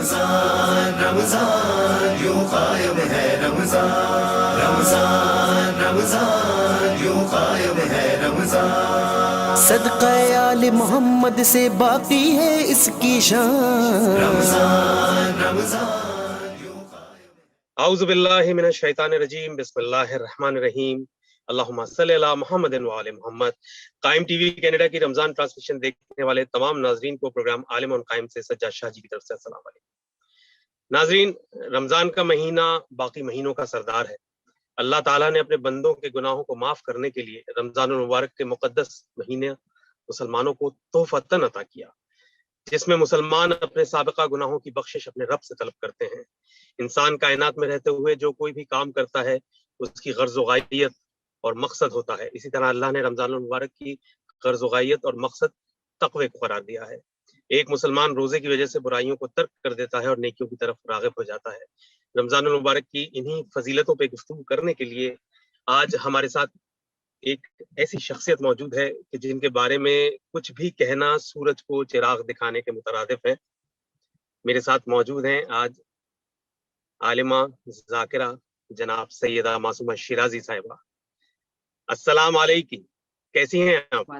رمضان رمضان یوں قائم ہے رمضان رمضان رمضان یوں قائم ہے رمضان صدقہ آل محمد سے باقی ہے اس کی شان رمضان رمضان یوں قائم اعوذ باللہ من الشیطان الرجیم بسم اللہ الرحمن الرحیم اللہم صلی علی محمد وعلی محمد۔ قائم ٹی وی کینیڈا کی رمضان ٹرانسمیشن دیکھنے والے تمام ناظرین کو پروگرام عالم آن قائم سے سجاد شاہ جی کی طرف سے السلام علیکم۔ ناظرین، رمضان کا مہینہ باقی مہینوں کا سردار ہے۔ اللہ تعالیٰ نے اپنے بندوں کے گناہوں کو معاف کرنے کے لیے رمضان المبارک کے مقدس مہینے مسلمانوں کو تحفتاً عطا کیا، جس میں مسلمان اپنے سابقہ گناہوں کی بخشش اپنے رب سے طلب کرتے ہیں۔ انسان کائنات میں رہتے ہوئے جو کوئی بھی کام کرتا ہے اس کی غرض و غایت اور مقصد ہوتا ہے۔ اسی طرح اللہ نے رمضان المبارک کی غرض و غایت اور مقصد تقوی کو قرار دیا ہے۔ ایک مسلمان روزے کی وجہ سے برائیوں کو ترک کر دیتا ہے اور نیکیوں کی طرف راغب ہو جاتا ہے۔ رمضان المبارک کی انہی فضیلتوں پہ گفتگو کرنے کے لیے آج ہمارے ساتھ ایک ایسی شخصیت موجود ہے کہ جن کے بارے میں کچھ بھی کہنا سورج کو چراغ دکھانے کے مترادف ہے۔ میرے ساتھ موجود ہیں آج عالمہ ذاکرہ جناب سیدہ معصومہ شیرازی صاحبہ۔ السلام علیکم، کیسی ہیں آپ؟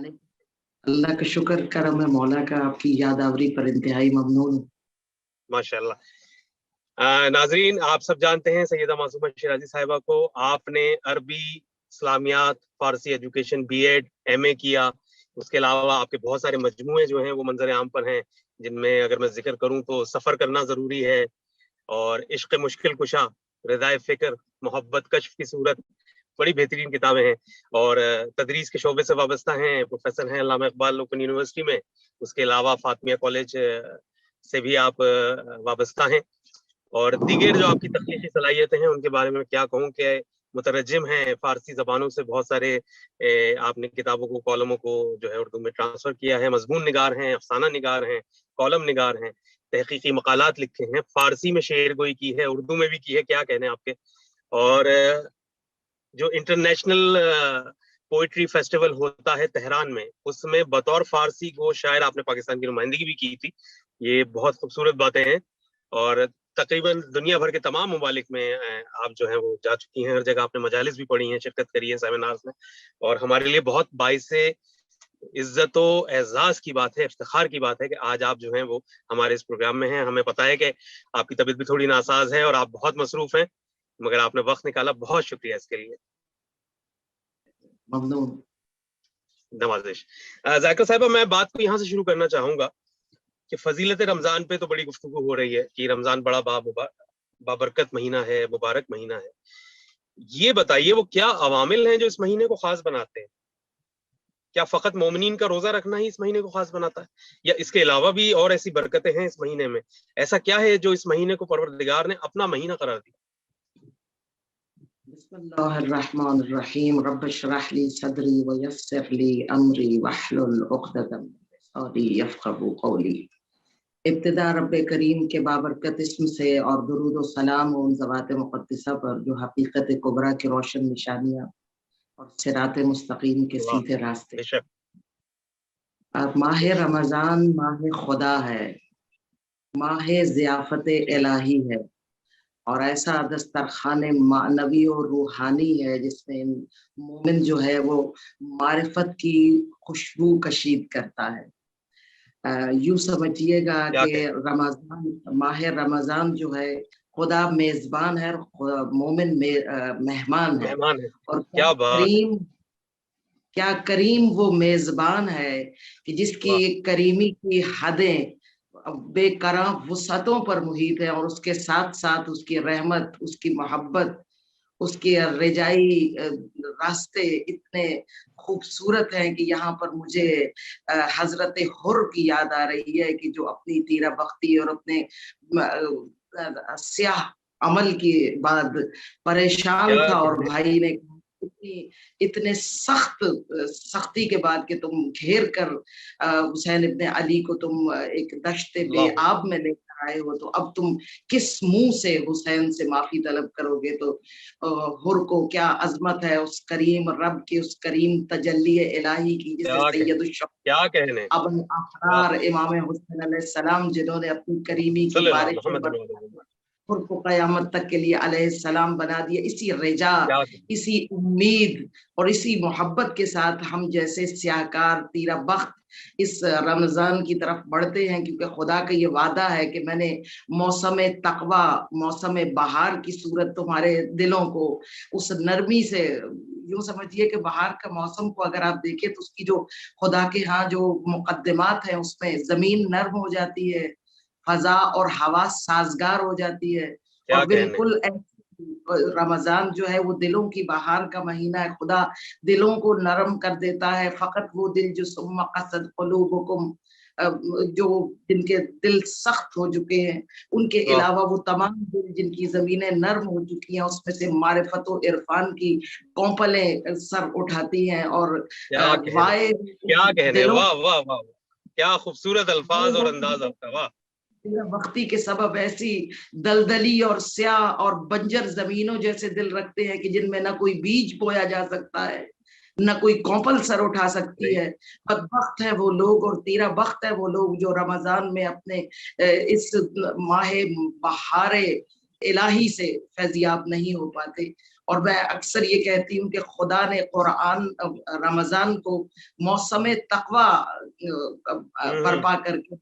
اللہ کا شکر کرم ہے مولا کا، آپ کی یاد آوری پر انتہائی ممنون۔ ماشاء اللہ۔ ناظرین، آپ سب جانتے ہیں سیدہ معصومہ شیرازی صاحبہ کو۔ آپ نے عربی، اسلامیات، فارسی ایجوکیشن، بی ایڈ، ایم اے کیا۔ اس کے علاوہ آپ کے بہت سارے مجموعے جو ہیں وہ منظر عام پر ہیں، جن میں اگر میں ذکر کروں تو سفر کرنا ضروری ہے، اور عشق مشکل کشا، رضائے فکر، محبت کشف کی صورت، بڑی بہترین کتابیں ہیں۔ اور تدریس کے شعبے سے وابستہ ہیں، پروفیسر ہیں علامہ اقبال اوپن یونیورسٹی میں۔ اس کے علاوہ فاطمیہ کالج سے بھی آپ وابستہ ہیں، اور دیگر جو آپ کی تخلیقی صلاحیتیں ہیں ان کے بارے میں کیا کہوں کہ مترجم ہیں فارسی زبانوں سے، بہت سارے آپ نے کتابوں کو، کالموں کو جو ہے اردو میں ٹرانسفر کیا ہے، مضمون نگار ہیں، افسانہ نگار ہیں، کالم نگار ہیں، تحقیقی مقالات لکھے ہیں، فارسی میں شعر گوئی کی ہے، اردو میں بھی کی ہے، کیا کہنے آپ کے۔ اور جو انٹرنیشنل پوئٹری فیسٹیول ہوتا ہے تہران میں، اس میں بطور فارسی کو شاعر آپ نے پاکستان کی نمائندگی بھی کی تھی۔ یہ بہت خوبصورت باتیں ہیں، اور تقریباً دنیا بھر کے تمام ممالک میں آپ جو ہیں وہ جا چکی ہیں، ہر جگہ آپ نے مجالس بھی پڑھی ہیں، شرکت کری ہے سیمینارز میں، اور ہمارے لیے بہت باعث عزت و اعزاز کی بات ہے، افتخار کی بات ہے کہ آج آپ جو ہیں وہ ہمارے اس پروگرام میں ہیں۔ ہمیں پتہ ہے کہ آپ کی طبیعت بھی تھوڑی ناساز ہے اور آپ بہت مصروف ہیں، مگر آپ نے وقت نکالا، بہت شکریہ اس کے لیے۔ ممنون۔ نوازش۔ ذائقہ صاحبہ، میں بات کو یہاں سے شروع کرنا چاہوں گا کہ فضیلت رمضان پہ تو بڑی گفتگو ہو رہی ہے کہ رمضان بڑا بابرکت مہینہ ہے، مبارک مہینہ ہے۔ یہ بتائیے وہ کیا عوامل ہیں جو اس مہینے کو خاص بناتے ہیں؟ کیا فقط مومنین کا روزہ رکھنا ہی اس مہینے کو خاص بناتا ہے، یا اس کے علاوہ بھی اور ایسی برکتیں ہیں اس مہینے میں؟ ایسا کیا ہے جو اس مہینے کو پروردگار نے اپنا مہینہ قرار دیا؟ بسم اللہ الرحمن الرحیم، رب اشرح لی صدری ویسر لی امری واحلل عقدۃ من لسانی یفقہوا قولی۔ ابتدا رب کریم کے بابرکت اسم سے، اور درود و سلام ان ذوات مقدسہ پر جو حقیقت کبریٰ کی روشن نشانیاں اور صراط مستقیم کے سیدھے راستے۔ بے شک۔ ماہ رمضان ماہ خدا ہے، ماہ ضیافت الہی ہے، اور ایسا دسترخوان معنوی اور روحانی ہے جس میں مومن جو ہے وہ معرفت کی خوشبو کشید کرتا ہے۔ یوں سمجھیے گا کہ ماہ رمضان جو ہے خدا میزبان ہے اور مومن مہمان ہے، اور کیا کریم وہ میزبان ہے کہ جس کی کریمی کی حدیں بے کراں وسعتوں پر محیط ہے، اور اس کے ساتھ ساتھ اس کی رحمت، اس کی محبت، اس کے رجائی راستے اتنے خوبصورت ہیں کہ یہاں پر مجھے حضرت حر کی یاد آ رہی ہے کہ جو اپنی تیرہ بختی اور اپنے سیاہ عمل کے بعد پریشان تھا، اور بھائی نے اتنے سختی کے بعد کہ تم گھیر کر حسین ابن علی کو تم ایک دشت بے آب میں لے کر کر آئے ہو، تو اب تم کس منہ سے حسین سے معافی طلب کرو گے؟ تو حر کو کیا عظمت ہے اس کریم رب کی، اس کریم تجلی الہی کی، جسے سید کیا کہنے ابن احرار امام حسین علیہ السلام، جنہوں نے اپنی کریمی کی صلی اللہ بارش محمد میں حر کو قیامت تک کے لیے علیہ السلام بنا دیا۔ اسی رجا، اسی امید اور اسی محبت کے ساتھ ہم جیسے سیاہکار تیرہ بخت اس رمضان کی طرف بڑھتے ہیں، کیونکہ خدا کا یہ وعدہ ہے کہ میں نے موسم تقوی، موسم بہار کی صورت تمہارے دلوں کو اس نرمی سے، یوں سمجھیے کہ بہار کا موسم کو اگر آپ دیکھیں تو اس کی جو خدا کے ہاں جو مقدمات ہیں، اس میں زمین نرم ہو جاتی ہے، فضا اور ہوا سازگار ہو جاتی ہے، اور بالکل رمضان جو ہے وہ دلوں کی بہار کا مہینہ ہے۔ خدا دلوں کو نرم کر دیتا ہے، فقط وہ دل جو ثم قست قلوبکم، جو جن کے دل سخت ہو چکے ہیں، ان کے علاوہ وہ تمام دل جن کی زمینیں نرم ہو چکی ہیں، اس میں سے معرفت و عرفان کی کونپلیں سر اٹھاتی ہیں، اور وائے کیا کہنے، دلوں واہ واہ واہ، کیا خوبصورت الفاظ اور انداز آپ کا، واہ۔ وقتی کے سبب ایسی دلدلی اور سیاہ اور بنجر زمینوں جیسے دل رکھتے ہیں کہ جن میں نہ کوئی بیج بویا جا سکتا ہے، نہ کوئی کونپل سر اٹھا سکتی ہے۔ بدبخت ہے وہ لوگ اور تیرا بخت ہے وہ لوگ جو رمضان میں اپنے اس ماہ بہار الہی سے فیضیاب نہیں ہو پاتے۔ اور میں اکثر یہ کہتی ہوں کہ خدا نے قرآن رمضان کو موسم تقوی برپا کر کے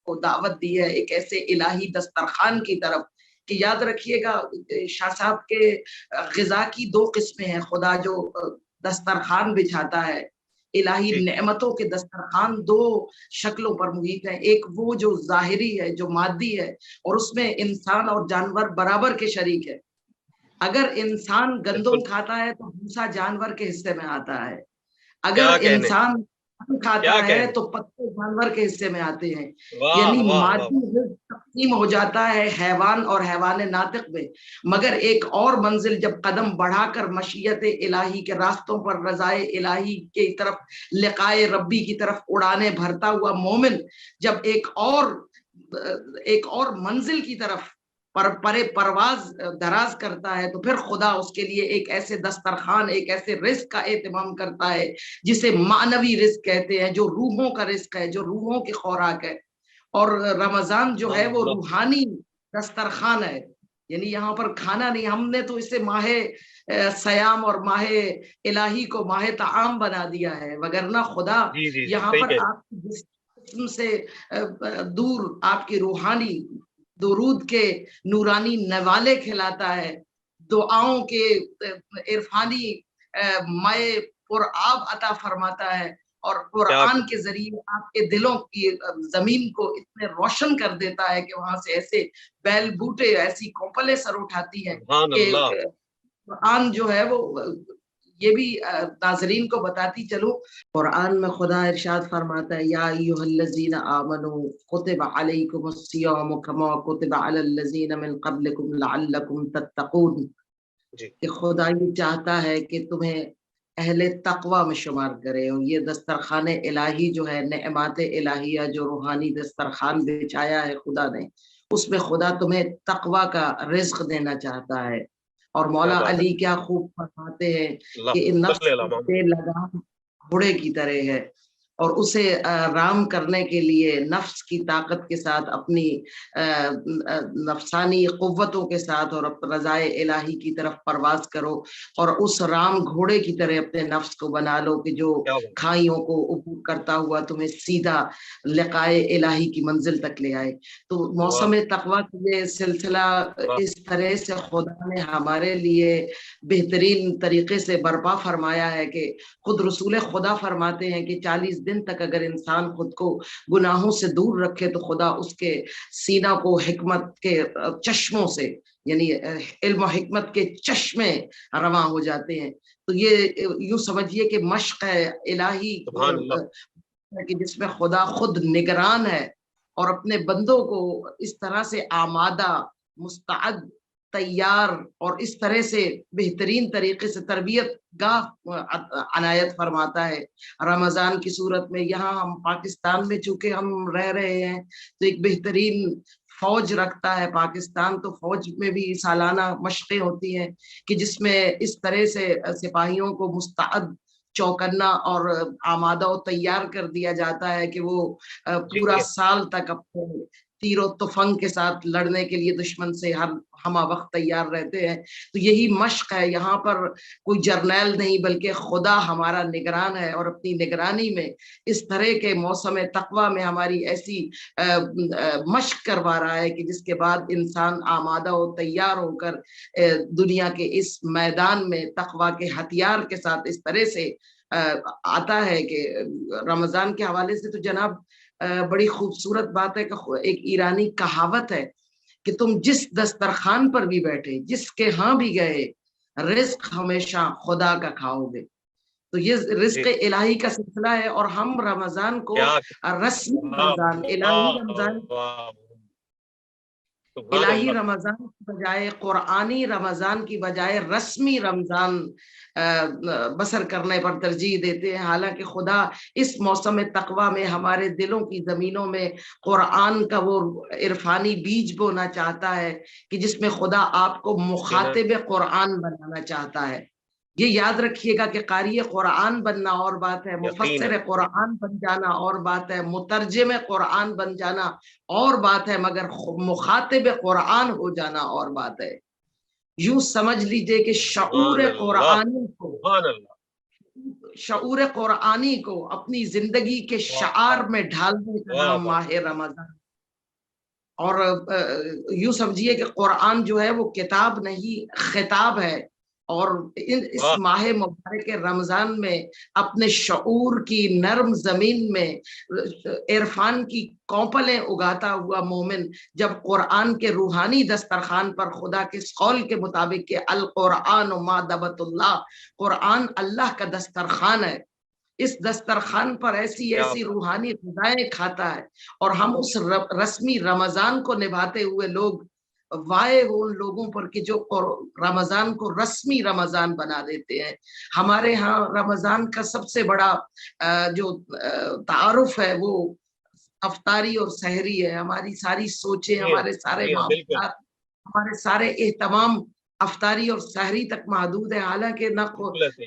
کو دعوت دی ہے، ایک ایسے الہی دسترخوان کی طرف کہ یاد رکھیے گا شاہ صاحب کے غذا کی دو قسمیں ہیں۔ خدا جو دسترخوان بچھاتا ہے، الہی نعمتوں کے دسترخوان دو شکلوں پر محیط ہیں، ایک وہ جو ظاہری ہے، جو مادی ہے، اور اس میں انسان اور جانور برابر کے شریک ہے۔ اگر انسان گندم کھاتا ہے تو بھوسا جانور کے حصے میں آتا ہے، اگر انسان کھاتا ہے تو پتے جانور کے حصے میں آتے ہیں، یعنی مادی رزق تقسیم ہو جاتا ہے حیوان اور حیوان ناطق میں۔ مگر ایک اور منزل جب قدم بڑھا کر مشیت الہی کے راستوں پر رضائے الہی کی طرف، لقائے ربی کی طرف اڑانے بھرتا ہوا مومن جب ایک اور منزل کی طرف پرواز دراز کرتا ہے، تو پھر خدا اس کے لیے ایک ایسے دسترخوان، ایک ایسے رزق کا اہتمام کرتا ہے جسے معنوی رزق کہتے ہیں، جو روحوں کا رزق ہے، جو روحوں کی خوراک ہے۔ اور رمضان جو ہے وہ روحانی دسترخوان ہے، یعنی یہاں پر کھانا نہیں، ہم نے تو اسے ماہ سیام اور ماہ الہی کو ماہ طعام بنا دیا ہے، وگرنہ خدا یہاں پر آپ کی جسم سے دور آپ کی روحانی درود کے نورانی نوالے کھلاتا ہے، دعاؤں کے عرفانی مائے پر آب عطا فرماتا ہے، اور قرآن کے ذریعے آپ کے دلوں کی زمین کو اتنے روشن کر دیتا ہے کہ وہاں سے ایسے بیل بوٹے، ایسی کونپلیں سر اٹھاتی ہیں کہ قرآن جو ہے وہ یہ بھی ناظرین کو بتاتی چلو۔ قرآن میں خدا ارشاد فرماتا ہے یا ایھا الذین آمنوا کتب علیکم الصیام کما کتب علی الذین من قبلکم لعلکم تتقون، کہ خدا یہ چاہتا ہے کہ تمہیں اہل تقوی میں شمار کرے۔ اور یہ دسترخوان الہی جو ہے، نعمات الہیہ جو روحانی دسترخوان بچھایا ہے خدا نے، اس میں خدا تمہیں تقوی کا رزق دینا چاہتا ہے۔ اور مولا علی کیا خوب فرماتے ہیں کہ نفس سے لگام گھوڑے کی طرح ہے، اور اسے رام کرنے کے لیے نفس کی طاقت کے ساتھ، اپنی نفسانی قوتوں کے ساتھ اور رضائے الہی کی طرف پرواز کرو، اور اس رام گھوڑے کی طرح اپنے نفس کو بنا لو کہ جو کھائیوں کو عبور کرتا ہوا تمہیں سیدھا لقائے الہی کی منزل تک لے آئے۔ تو موسم تقوی کا یہ سلسلہ اس طرح سے خدا نے ہمارے لیے بہترین طریقے سے برپا فرمایا ہے کہ خود رسول خدا فرماتے ہیں کہ 40 دن تک اگر انسان خود کو گناہوں سے دور رکھے تو خدا اس کے سینہ کو حکمت کے چشموں سے، یعنی علم و حکمت کے چشمے رواں ہو جاتے ہیں۔ تو یہ یوں سمجھیے کہ مشق ہے الہی کہ جس میں خدا خود نگران ہے اور اپنے بندوں کو اس طرح سے آمادہ، مستعد، تیار اور اس طرح سے بہترین طریقے سے تربیت گاہ عنایت فرماتا ہے رمضان کی صورت میں۔ یہاں ہم پاکستان میں چونکہ ہم رہ رہے ہیں تو ایک بہترین فوج رکھتا ہے پاکستان، تو فوج میں بھی سالانہ مشقیں ہوتی ہیں کہ جس میں اس طرح سے سپاہیوں کو مستعد چوکنا اور آمادہ و تیار کر دیا جاتا ہے کہ وہ جی پورا سال تک اپنے تیر و تفنگ کے ساتھ لڑنے کے لیے دشمن سے ہر ہمہ وقت تیار رہتے ہیں. تو یہی مشق ہے. یہاں پر کوئی جرنیل نہیں بلکہ خدا ہمارا نگران ہے، اور اپنی نگرانی میں اس طرح کے موسم تقویٰ میں ہماری ایسی مشق کروا رہا ہے کہ جس کے بعد انسان آمادہ و تیار ہو کر دنیا کے اس میدان میں تقویٰ کے ہتھیار کے ساتھ اس طرح سے آتا ہے. کہ رمضان کے حوالے سے تو جناب بڑی خوبصورت بات ہے کہ ایک ایرانی کہاوت ہے کہ تم جس دسترخوان پر بھی بیٹھے، جس کے ہاں بھی گئے، رزق ہمیشہ خدا کا کھاؤ گے. تو یہ رزق الہی کا سلسلہ ہے، اور ہم رمضان کو رسمی رمضان، الہی رمضان، الہی رمضان کی بجائے قرآنی رمضان کی بجائے رسمی رمضان بسر کرنے پر ترجیح دیتے ہیں. حالانکہ خدا اس موسم تقویٰ میں ہمارے دلوں کی زمینوں میں قرآن کا وہ عرفانی بیج بونا چاہتا ہے کہ جس میں خدا آپ کو مخاطب قرآن بنانا چاہتا ہے. یہ یاد رکھیے گا کہ قاری قرآن بننا اور بات ہے، مفسر قرآن بن جانا اور بات ہے، مترجم قرآن بن جانا اور بات ہے، مگر مخاطب قرآن ہو جانا اور بات ہے. یوں سمجھ لیجئے کہ شعور قرآنی کو اپنی زندگی کے شعار میں ڈھالنے کا نام ماہ رمضان. اور یوں سمجھیے کہ قرآن جو ہے وہ کتاب نہیں، خطاب ہے. اور اس ماہ مبارک رمضان میں اپنے شعور کی نرم زمین میں عرفان کی کونپلیں اگاتا ہوا مومن جب قرآن کے روحانی دسترخوان پر خدا کے قول کے مطابق کہ القرآن مادبۃ اللہ، قرآن اللہ کا دسترخوان ہے، اس دسترخوان پر ایسی روحانی غذائیں کھاتا ہے. اور ہم اس رسمی رمضان کو نبھاتے ہوئے لوگ وائے ہو ان لوگوں پر کہ جو رمضان کو رسمی رمضان بنا دیتے ہیں. ہمارے ہاں رمضان کا سب سے بڑا جو تعارف ہے وہ افطاری اور سحری ہے. ہماری ساری سوچیں، ہمارے سارے معاملات، ہمارے سارے اہتمام افطاری اور سحری تک محدود ہے. حالانکہ نہ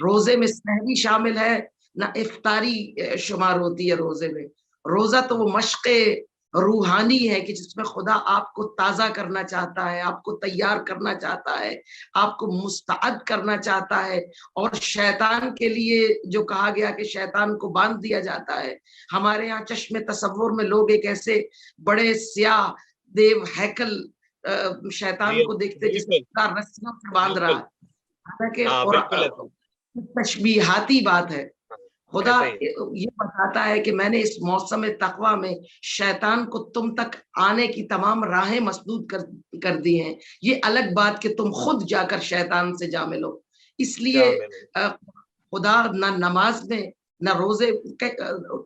روزے میں سحری شامل ہے نہ افطاری شمار ہوتی ہے روزے میں. روزہ تو وہ مشق روحانی ہے کہ جس میں خدا آپ کو تازہ کرنا چاہتا ہے، آپ کو تیار کرنا چاہتا ہے، آپ کو مستعد کرنا چاہتا ہے. اور شیطان کے لیے جو کہا گیا کہ شیطان کو باندھ دیا جاتا ہے، ہمارے یہاں چشم تصور میں لوگ ایک ایسے بڑے سیاہ دیو ہیکل شیطان کو دیکھتے جس کا رسیوں سے باندھ رہا ہے. حالانکہ تشبیہاتی بات ہے. خدا یہ بتاتا ہے کہ میں نے اس موسم تقویٰ میں شیطان کو تم تک آنے کی تمام راہیں مسدود کر دی ہیں. یہ الگ بات کہ تم خود جا کر شیطان سے جا ملو. اس لیے خدا نہ نماز میں نہ روزے،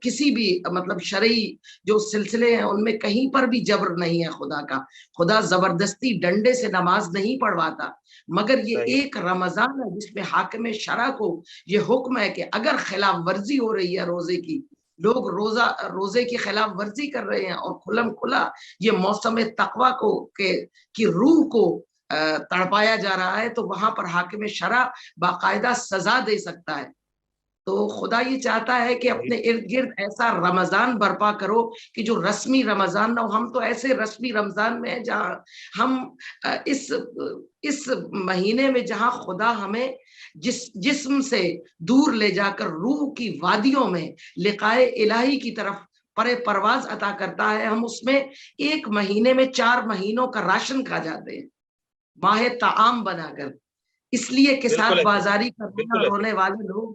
کسی بھی مطلب شرعی جو سلسلے ہیں ان میں کہیں پر بھی جبر نہیں ہے خدا کا. خدا زبردستی ڈنڈے سے نماز نہیں پڑھواتا، مگر یہ ایک رمضان ہے جس میں حاکم شرع کو یہ حکم ہے کہ اگر خلاف ورزی ہو رہی ہے روزے کی، لوگ روزے کی خلاف ورزی کر رہے ہیں اور کھلم کھلا یہ موسم تقویٰ کو کی روح کو تڑپایا جا رہا ہے، تو وہاں پر حاکم شرع باقاعدہ سزا دے سکتا ہے. تو خدا یہ چاہتا ہے کہ اپنے ارد گرد ایسا رمضان برپا کرو کہ جو رسمی رمضان نہ ہو. ہم تو ایسے رسمی رمضان میں ہیں جہاں ہم اس مہینے میں جہاں خدا ہمیں جسم سے دور لے جا کر روح کی وادیوں میں لقائے الہی کی طرف پرواز عطا کرتا ہے، ہم اس میں ایک مہینے میں 4 مہینوں کا راشن کھا جاتے ہیں ماہ طعام بنا کر. اس لیے کساد بازاری کا رونے والے لوگ،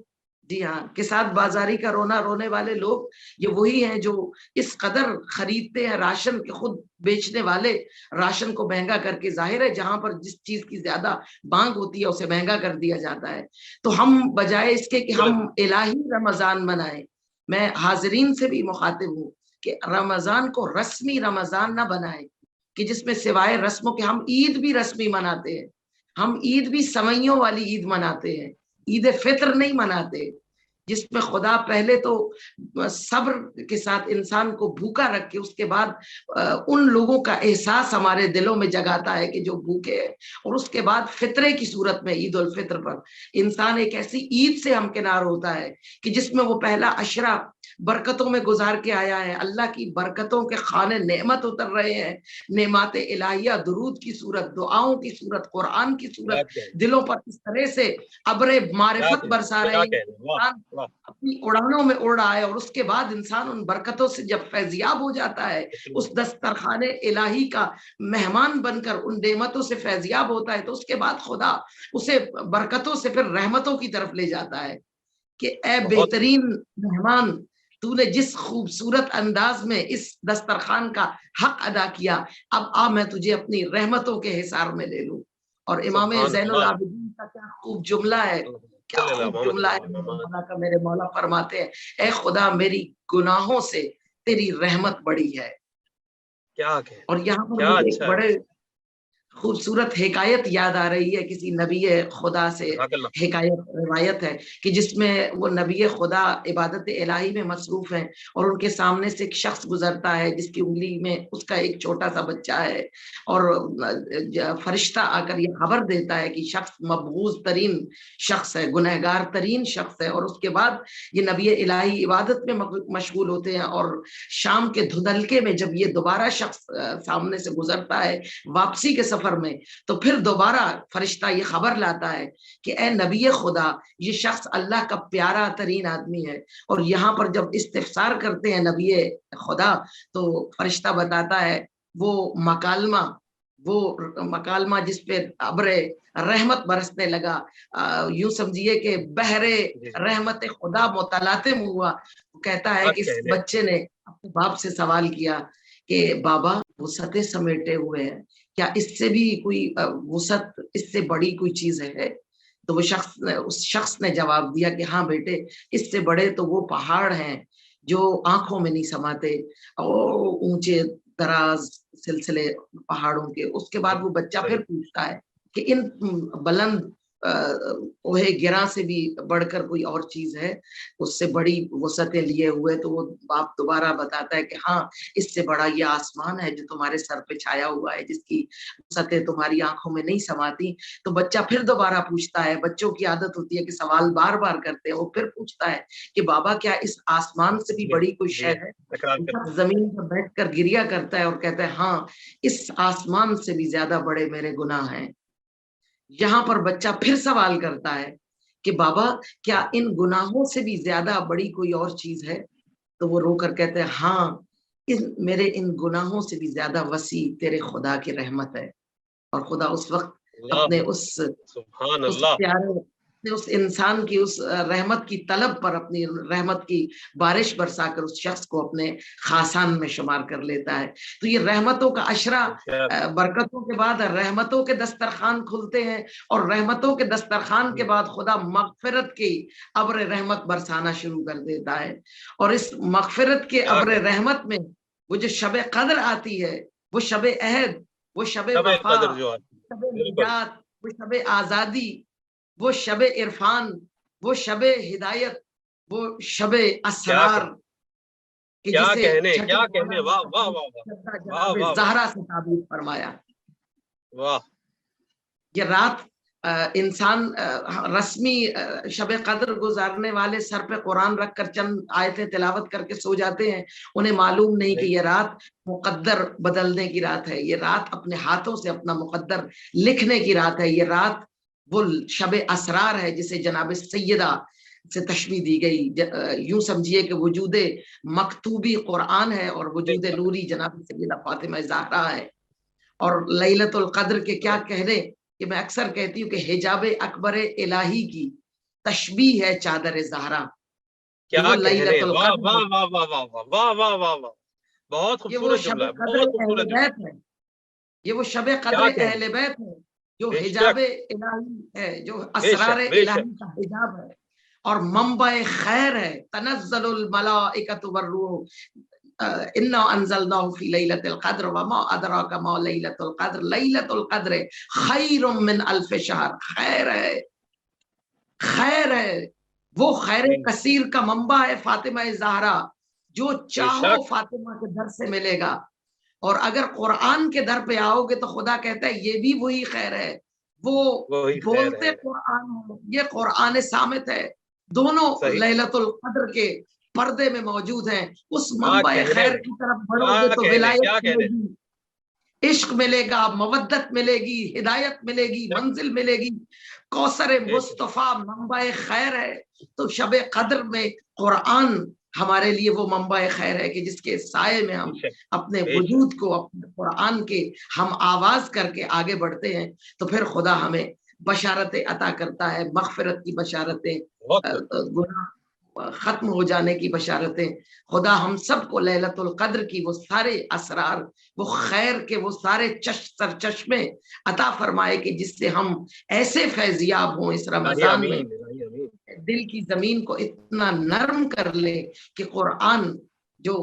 جی ہاں، کساد بازاری کا رونے والے لوگ یہ وہی ہیں جو اس قدر خریدتے ہیں راشن کہ خود بیچنے والے راشن کو مہنگا کر کے، ظاہر ہے جہاں پر جس چیز کی زیادہ مانگ ہوتی ہے اسے مہنگا کر دیا جاتا ہے. تو ہم بجائے اس کے کہ ہم الہی رمضان منائیں، میں حاضرین سے بھی مخاطب ہوں کہ رمضان کو رسمی رمضان نہ بنائیں کہ جس میں سوائے رسموں کے ہم عید بھی رسمی مناتے ہیں، ہم عید بھی سوئیوں والی عید مناتے ہیں، عید فطر نہیں مناتے. جس میں خدا پہلے تو صبر کے ساتھ انسان کو بھوکا رکھ کے اس کے بعد ان لوگوں کا احساس ہمارے دلوں میں جگاتا ہے کہ جو بھوکے ہیں، اور اس کے بعد فطرے کی صورت میں عید الفطر پر انسان ایک ایسی عید سے ہمکنار ہوتا ہے کہ جس میں وہ پہلا عشرہ برکتوں میں گزار کے آیا ہے، اللہ کی برکتوں کے خانے نعمت اتر رہے ہیں، نعمات الہیہ درود کی صورت، دعاؤں کی صورت، قرآن کی صورت دلوں پر اس طرح سے ابر معرفت برسا رہے ہیں، انسان اپنی اڑانوں میں اڑ رہا ہے، اور اس کے بعد انسان ان برکتوں سے جب فیضیاب ہو جاتا ہے، اس دسترخوان الہی کا مہمان بن کر ان نعمتوں سے فیضیاب ہوتا ہے، تو اس کے بعد خدا اسے برکتوں سے پھر رحمتوں کی طرف لے جاتا ہے کہ اے بہترین مہمان، تو نے جس خوبصورت انداز میں اس دسترخوان کا حق ادا کیا، اب آ میں تجھے اپنی رحمتوں کے حصار میں لے لوں۔ اور امام زین العابدین کا کیا خوب جملہ ہے، کیا خوب جملہ ہے میرے مولا کا، میرے مولا فرماتے ہیں اے خدا میری گناہوں سے تیری رحمت بڑی ہے۔ اور یہاں پر مجھے ایک بڑے خوبصورت حکایت یاد آ رہی ہے، کسی نبی خدا سے حکایت روایت ہے کہ جس میں وہ نبی خدا عبادت الہی میں مصروف ہیں، اور ان کے سامنے سے ایک شخص گزرتا ہے جس کی انگلی میں اس کا ایک چھوٹا سا بچہ ہے، اور فرشتہ آ کر یہ خبر دیتا ہے کہ شخص مبغوض ترین شخص ہے، گنہگار ترین شخص ہے۔ اور اس کے بعد یہ نبی الہی عبادت میں مشغول ہوتے ہیں، اور شام کے دھندلکے میں جب یہ دوبارہ شخص سامنے سے گزرتا ہے واپسی کے سفر میں، تو پھر دوبارہ فرشتہ یہ خبر لاتا ہے کہ اے نبی خدا، یہ شخص اللہ کا پیارا ترین آدمی ہے۔ اور یہاں پر جب استفسار کرتے ہیں نبی خدا، تو فرشتہ بتاتا ہے وہ مکالمہ جس پہ ابر رحمت برسنے لگا، یوں سمجھیے کہ بحر رحمت خدا متلاطم ہوا۔ وہ کہتا ہے کہ اس بچے نے اپنے باپ سے سوال کیا کہ بابا وسعتیں سمیٹے ہوئے ہیں، کیا اس سے بھی کوئی وسعت، اس سے بڑی کوئی چیز ہے؟ تو وہ اس شخص نے جواب دیا کہ ہاں بیٹے، اس سے بڑے تو وہ پہاڑ ہیں جو آنکھوں میں نہیں سماتے، اور اونچے دراز سلسلے پہاڑوں کے۔ اس کے بعد وہ بچہ پھر پوچھتا ہے کہ ان بلند اوہے گراں سے بھی بڑھ کر کوئی اور چیز ہے، اس سے بڑی وسعتیں لیے ہوئے؟ تو وہ باپ دوبارہ بتاتا ہے کہ ہاں، اس سے بڑا یہ آسمان ہے جو تمہارے سر پہ چھایا ہوا ہے، جس کی وسعتیں تمہاری آنکھوں میں نہیں سماتی۔ تو بچہ پھر دوبارہ پوچھتا ہے، بچوں کی عادت ہوتی ہے کہ سوال بار بار کرتے ہیں، وہ پھر پوچھتا ہے کہ بابا کیا اس آسمان سے بھی بڑی کوئی شے ہے؟ زمین پر بیٹھ کر گریا کرتا ہے اور کہتا ہے ہاں، اس آسمان سے بھی زیادہ بڑے میرے گناہ ہیں۔ یہاں پر بچہ پھر سوال کرتا ہے کہ بابا کیا ان گناہوں سے بھی زیادہ بڑی کوئی اور چیز ہے؟ تو وہ رو کر کہتے ہیں ہاں، میرے ان گناہوں سے بھی زیادہ وسیع تیرے خدا کی رحمت ہے۔ اور خدا اس وقت اپنے اس پیارے اس انسان کی اس رحمت کی طلب پر اپنی رحمت کی بارش برسا کر اس شخص کو اپنے خاصان میں شمار کر لیتا ہے۔ تو یہ رحمتوں کا عشرہ، برکتوں کے بعد رحمتوں کے دسترخوان کھلتے ہیں، اور رحمتوں کے دسترخوان کے بعد خدا مغفرت کی ابر رحمت برسانا شروع کر دیتا ہے۔ اور اس مغفرت کے ابر رحمت میں وہ جو شب قدر آتی ہے، وہ شب عہد، وہ شب وفا، شب نجات، وہ شب آزادی، وہ شب عرفان، وہ شب ہدایت، وہ شب اسرار، زہرا سے تعبیر فرمایا۔ یہ رات انسان رسمی شب قدر گزارنے والے سر پہ قرآن رکھ کر چند آیتیں تلاوت کر کے سو جاتے ہیں، انہیں معلوم نہیں کہ یہ رات مقدر بدلنے کی رات ہے، یہ رات اپنے ہاتھوں سے اپنا مقدر لکھنے کی رات ہے، یہ رات وہ شب اسرار ہے جسے جناب سیدہ سے تشبیہ دی گئی۔ یوں سمجھیے کہ وجود مکتوبی قرآن ہے اور وجود نوری جناب سیدہ فاطمہ زہرا ہے۔ اور لیلۃ القدر کے کیا کہنے کہ میں اکثر کہتی ہوں کہ حجاب اکبر الہی کی تشبیہ ہے چادر زہرا۔ کیا لیلۃ القدر، واہ واہ واہ واہ واہ واہ واہ واہ، بہت خوبصورت جملہ ہے، بہت خوبصورت جملہ ہے۔ یہ وہ شب قدر اہل بیت ہے جو حجاب الہی ہے، جو اسرار الہی کا حجاب ہے اور منبع خیر ہے۔ تنزل الملائکۃ والروح انا انزلناه فی لیلۃ القدر وما ادراک ما لیلۃ القدر لیلۃ القدر خیر من الف شہر۔ خیر ہے، خیر ہے، وہ خیر کثیر کا منبع ہے فاطمہ زہرا، جو چاہو شک۔ فاطمہ کے در سے ملے گا۔ اور اگر قرآن کے در پہ آؤ گے تو خدا کہتا ہے یہ بھی وہی خیر ہے، وہ وہی خیر بولتے ہے، قرآن ہے، یہ قرآن صامت ہے، دونوں صحیح۔ لیلۃ القدر کے پردے میں موجود ہیں۔ اس کیا منبع کہنے، خیر کی طرف بڑھو کیا گے تو کہنے، ولایت کیا ملے کہنے۔ گی، عشق ملے گا، مودت ملے گی، ہدایت ملے گی، شک، منزل ملے گی۔ کوثر بے شک، مصطفیٰ منبع خیر ہے، تو شب قدر میں قرآن ہمارے لیے وہ منبع خیر ہے کہ جس کے سائے میں ہم بے شک، اپنے بے شک۔ وجود کو اپنے قرآن کے ہم آواز کر کے آگے بڑھتے ہیں، تو پھر خدا ہمیں بشارتیں عطا کرتا ہے، مغفرت کی بشارتیں، بہت خوب، گناہ ختم ہو جانے کی بشارتیں۔ خدا ہم سب کو لیلۃ القدر کی وہ سارے اسرار، وہ خیر کے وہ سارے سرچشمے عطا فرمائے کہ جس سے ہم ایسے فیضیاب ہوں اس الہی رمضان میں، آمین، الہی آمین۔ دل کی زمین کو اتنا نرم کر لے کہ قرآن جو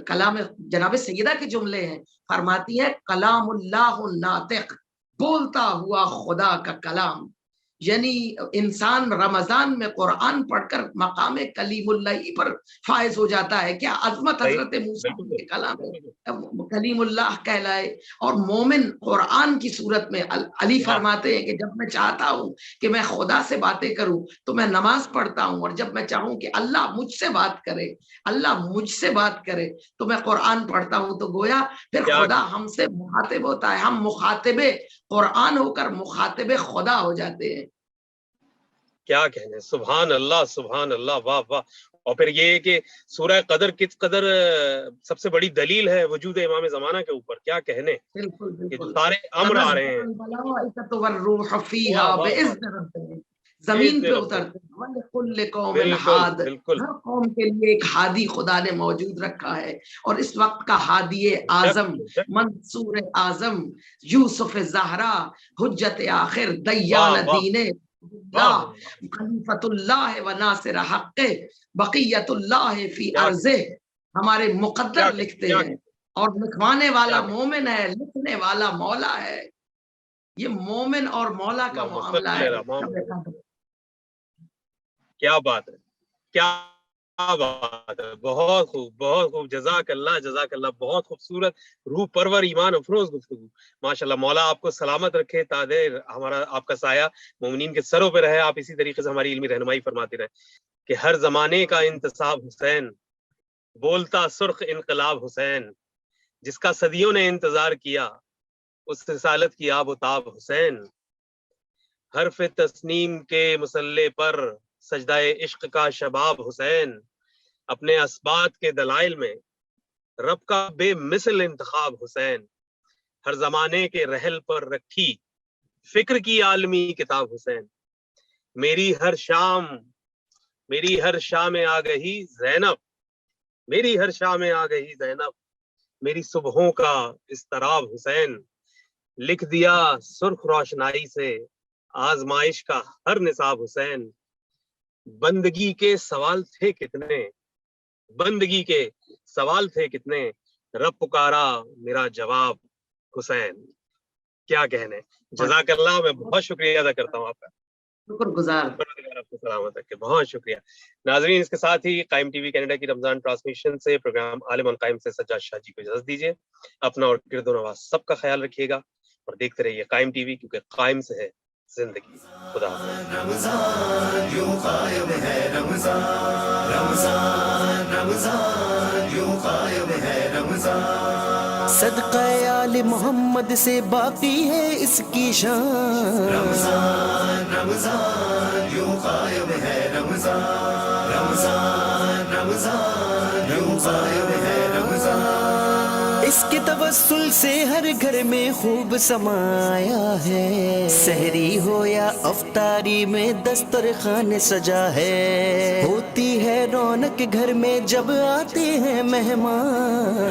کلام جناب سیدہ کے جملے ہیں، فرماتی ہے کلام اللہ ناطق، بولتا ہوا خدا کا کلام، یعنی انسان رمضان میں قرآن پڑھ کر مقام کلیم اللہ پر فائز ہو جاتا ہے۔ کیا عظمت صحیح، حضرت موسیٰ بالکل کے کلام ہے، بالکل۔ کلیم اللہ کہلائے۔ اور مومن قرآن کی صورت میں علی واہ، فرماتے ہیں کہ جب میں چاہتا ہوں کہ میں خدا سے باتیں کروں تو میں نماز پڑھتا ہوں، اور جب میں چاہوں کہ اللہ مجھ سے بات کرے، اللہ مجھ سے بات کرے، تو میں قرآن پڑھتا ہوں۔ تو گویا پھر کیا خدا ہم سے مخاطب ہوتا ہے، ہم مخاطب قرآن ہو کر مخاطب خدا ہو جاتے ہیں۔ کیا کہنے، سبحان اللہ، سبحان اللہ، واہ واہ۔ اور پھر یہ کہ سورہ قدر کس قدر سب سے بڑی دلیل ہے وجود امام زمانہ کے اوپر، کیا کہنے بالکل کہ جو بالکل، سارے امر آ رہے ہیں۔ الملائکۃ والروح فیہا واہ واہ واہ، بإذن ربہم، زمین پہ بِإِذْنِ ربِّهِمْ۔ اترتے ہیں، وَلِكُلِّ قَوْمٍ بالکل ہاد، بالکل، ہر قوم کے لیے ایک ہادی خدا نے موجود رکھا ہے، اور اس وقت کا ہادی بے شک اعظم، بے شک۔ منصور اعظم، یوسف زہرا، حجت آخر، دیان واہ واہ دین واہ اللہ، واہ، خلیفۃ اللہ و ناصر حق، بقیت اللہ فی کیا ارضہ، ہمارے مقدر کہنے، لکھتے کیا ہیں، اور لکھوانے والا کیا کہنے۔ مومن ہے، لکھنے والا مولا ہے۔ یہ مومن اور مولا کا اللہم معاملہ صلی ہے علی شب محمد۔ قدر۔ کیا بات ہے، کیا بات ہے، بہت خوب بہت خوب، جزاک اللہ جزاک اللہ، بہت خوبصورت، روح پرور، ایمان افروز گفتگو، ماشاءاللہ۔ مولا آپ کو سلامت رکھے، تادیر ہمارا آپ کا سایہ مومنین کے سروں پہ رہے، آپ اسی طریقے سے ہماری علمی رہنمائی فرماتے رہے کہ ہر زمانے کا انتصاب حسین، بولتا سرخ انقلاب حسین، جس کا صدیوں نے انتظار کیا، اس رسالت کی آب و تاب حسین، حرف تسنیم کے مسلح پر سجدہ عشق کا شباب حسین، اپنے اسبات کے دلائل میں رب کا بے مثل انتخاب حسین، ہر زمانے کے رحل پر رکھی فکر کی عالمی کتاب حسین، میری ہر شام آ گئی زینب، میری ہر شام آ گئی زینب، میری صبحوں کا اضطراب حسین، لکھ دیا سرخ روشنائی سے آزمائش کا ہر نصاب حسین، بندگی کے سوال تھے کتنے، بندگی کے سوال تھے کتنے، رب پکارا میرا جواب حسین۔ کیا کہنے، جزاک اللہ، میں بہت شکریہ ادا کرتا ہوں آپ کا، شکر گزار۔ پروردگار آپ کو سلامت رکھے، بہت شکریہ۔ ناظرین، اس کے ساتھ ہی قائم ٹی وی کینیڈا کی رمضان ٹرانسمیشن سے پروگرام عالم قائم سے سجاد شاہ جی کو اجازت دیجیے۔ اپنا اور گرد و نواز سب کا خیال رکھیے گا، اور دیکھتے رہیے قائم ٹی وی، کیونکہ قائم سے ہے زندگی۔ خدا حافظ۔ رمضان یوں قائم ہے، رمضان رمضان رمضان یوں قائم ہے، رمضان صدقہ آل محمد سے باقی ہے اس کی شان، رمضان رمضان یوں قائم ہے، رمضان رمضان رمضان یوں قائم ہے، رمضان اس کے توسل سے ہر گھر میں خوب سمایا ہے، سحری ہو یا افطاری میں دسترخوان سجا ہے، ہوتی ہے رونق گھر میں جب آتے ہیں مہمان۔